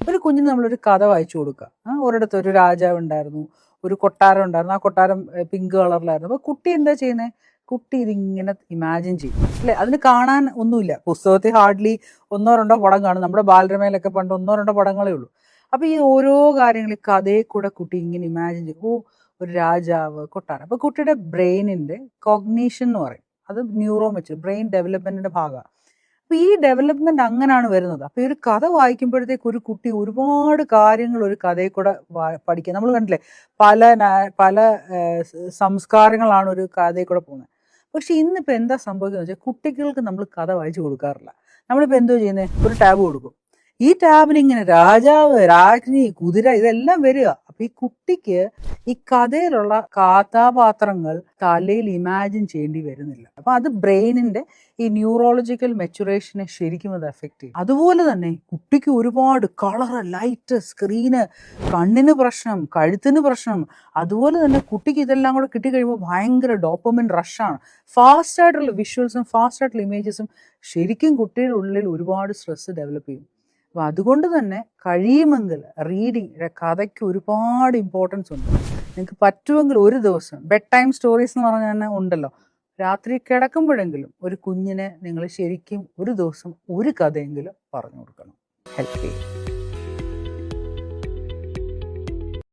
ഒരു കുഞ്ഞിന് നമ്മളൊരു കഥ വായിച്ചു കൊടുക്കുക. ഒരിടത്ത് ഒരു രാജാവ് ഉണ്ടായിരുന്നു, ഒരു കൊട്ടാരം ഉണ്ടായിരുന്നു. ആ കൊട്ടാരം പിങ്ക് കളറിലായിരുന്നു. അപ്പോൾ കുട്ടി എന്താ ചെയ്യുന്നത്? കുട്ടി ഇതിങ്ങനെ ഇമാജിൻ ചെയ്യും അല്ലേ. അതിന് കാണാൻ ഒന്നുമില്ല, പുസ്തകത്തിൽ ഹാർഡ്ലി 1-2 പടം കാണും. നമ്മുടെ ബാലരമയിലൊക്കെ പണ്ട് 1-2 പടങ്ങളേ ഉള്ളൂ. അപ്പോൾ ഈ ഓരോ കാര്യങ്ങളും കഥയിൽ കൂടെ കുട്ടി ഇങ്ങനെ ഇമാജിൻ ചെയ്യും. ഒരു രാജാവ്, കൊട്ടാരം. അപ്പോൾ കുട്ടിയുടെ ബ്രെയിനിൻ്റെ കോഗ്നീഷൻ എന്ന് പറയും, അത് ന്യൂറോ മെച്ചൂർ ബ്രെയിൻ ഡെവലപ്മെന്റിന്റെ ഭാഗമാണ്. അപ്പൊ ഈ ഡെവലപ്മെന്റ് അങ്ങനെയാണ് വരുന്നത്. അപ്പൊ ഈ ഒരു കഥ വായിക്കുമ്പോഴത്തേക്ക് ഒരു കുട്ടി ഒരുപാട് കാര്യങ്ങൾ ഒരു കഥയിൽ കൂടെ പഠിക്കുക. നമ്മൾ കണ്ടില്ലേ, പല സംസ്കാരങ്ങളാണ് ഒരു കഥയിൽ കൂടെ പോകുന്നത്. പക്ഷെ ഇന്നിപ്പോ എന്താ സംഭവിക്കുന്നത് വെച്ചാൽ കുട്ടികൾക്ക് നമ്മൾ കഥ വായിച്ചു കൊടുക്കാറില്ല. നമ്മളിപ്പോ എന്തോ ചെയ്യുന്നത്? ഒരു ടാബ് കൊടുക്കും. ഈ ടാബിന് ഇങ്ങനെ രാജാവ്, രാജ്ഞി, കുതിര ഇതെല്ലാം വരിക. അപ്പൊ ഈ കുട്ടിക്ക് ഈ കഥയിലുള്ള കഥാപാത്രങ്ങൾ തലയിൽ ഇമാജിൻ ചെയ്യേണ്ടി വരുന്നില്ല. അപ്പൊ അത് ബ്രെയിനിന്റെ ഈ ന്യൂറോളജിക്കൽ മെച്ചുറേഷനെ ശരിക്കും അത് എഫക്റ്റ് ചെയ്യും. അതുപോലെ തന്നെ കുട്ടിക്ക് ഒരുപാട് കളറ്, ലൈറ്റ്, സ്ക്രീന്, കണ്ണിന് പ്രശ്നം, കഴുത്തിന് പ്രശ്നം. അതുപോലെ തന്നെ കുട്ടിക്ക് ഇതെല്ലാം കൂടെ കിട്ടിക്കഴിയുമ്പോൾ ഭയങ്കര ഡോപ്പമിൻ റഷാണ്. ഫാസ്റ്റ് ആയിട്ടുള്ള വിഷ്വൽസും ഫാസ്റ്റ് ആയിട്ടുള്ള ഇമേജസും ശരിക്കും കുട്ടിയുടെ ഉള്ളിൽ ഒരുപാട് സ്ട്രെസ് ഡെവലപ്പ് ചെയ്യും. അപ്പോൾ അതുകൊണ്ട് തന്നെ കഴിയുമെങ്കിൽ റീഡിങ്, കഥയ്ക്ക് ഒരുപാട് ഇമ്പോർട്ടൻസ് ഉണ്ട്. നിങ്ങൾക്ക് പറ്റുമെങ്കിൽ ഒരു ദിവസം ബെഡ് ടൈം സ്റ്റോറീസ് എന്ന് പറഞ്ഞാൽ തന്നെ ഉണ്ടല്ലോ, രാത്രി കിടക്കുമ്പോഴെങ്കിലും ഒരു കുഞ്ഞിനെ നിങ്ങൾ ശരിക്കും ഒരു ദിവസം ഒരു കഥയെങ്കിലും പറഞ്ഞു കൊടുക്കണം. ഹെൽപ്പ് ചെയ്യും.